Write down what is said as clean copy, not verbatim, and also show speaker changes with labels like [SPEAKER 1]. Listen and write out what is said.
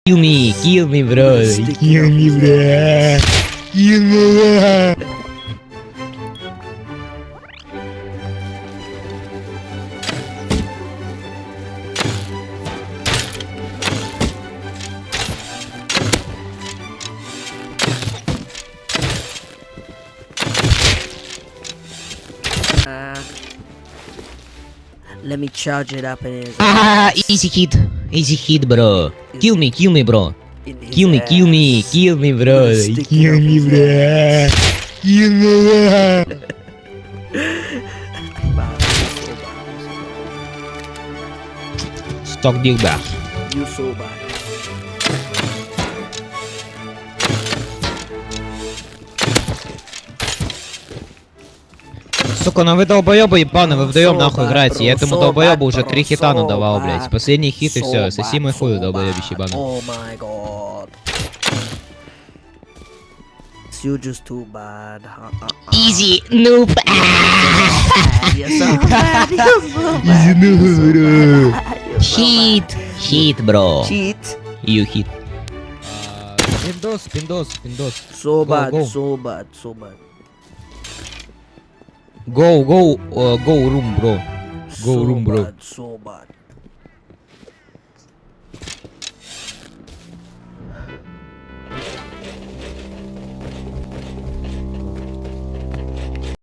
[SPEAKER 1] Kill me, bro. Kill me, bro. Kill me, bro.
[SPEAKER 2] Let me charge it up in his
[SPEAKER 1] Ah, easy hit, bro. Kill me, bro.
[SPEAKER 2] in his
[SPEAKER 1] Kill me,
[SPEAKER 2] ass.
[SPEAKER 1] bro.
[SPEAKER 2] With a stick
[SPEAKER 1] Kill
[SPEAKER 2] up
[SPEAKER 1] me,
[SPEAKER 2] his
[SPEAKER 1] bro.
[SPEAKER 2] ass.
[SPEAKER 1] Kill me, bro.
[SPEAKER 2] Bad, so bad.
[SPEAKER 1] Stock deal back.
[SPEAKER 2] You so bad.
[SPEAKER 1] Сука, ну вы долбоёбы ебаные, вы вдвоем нахуй
[SPEAKER 2] bad,
[SPEAKER 1] играете. Я
[SPEAKER 2] bro,
[SPEAKER 1] этому
[SPEAKER 2] so
[SPEAKER 1] долбоёбу
[SPEAKER 2] bad,
[SPEAKER 1] уже
[SPEAKER 2] bro,
[SPEAKER 1] 3 хита
[SPEAKER 2] so
[SPEAKER 1] надавал,
[SPEAKER 2] bad.
[SPEAKER 1] блядь. Последний хит и все.
[SPEAKER 2] So
[SPEAKER 1] Соси
[SPEAKER 2] bad,
[SPEAKER 1] мой хуй,
[SPEAKER 2] so
[SPEAKER 1] долбоёбище
[SPEAKER 2] bad.
[SPEAKER 1] ебаный.
[SPEAKER 2] Oh my god. You just too bad.
[SPEAKER 1] Easy, noob.
[SPEAKER 2] You're so bad. You're so bad.
[SPEAKER 1] Easy noob, bro.
[SPEAKER 2] You're so bad.
[SPEAKER 1] Hit, bro.
[SPEAKER 2] Cheat.
[SPEAKER 1] You hit. Пиндос.
[SPEAKER 2] So
[SPEAKER 1] Go,
[SPEAKER 2] bad.
[SPEAKER 1] go.
[SPEAKER 2] So bad. So bad.
[SPEAKER 1] Go room, bro. Go
[SPEAKER 2] So
[SPEAKER 1] room, bro.
[SPEAKER 2] bad, so bad.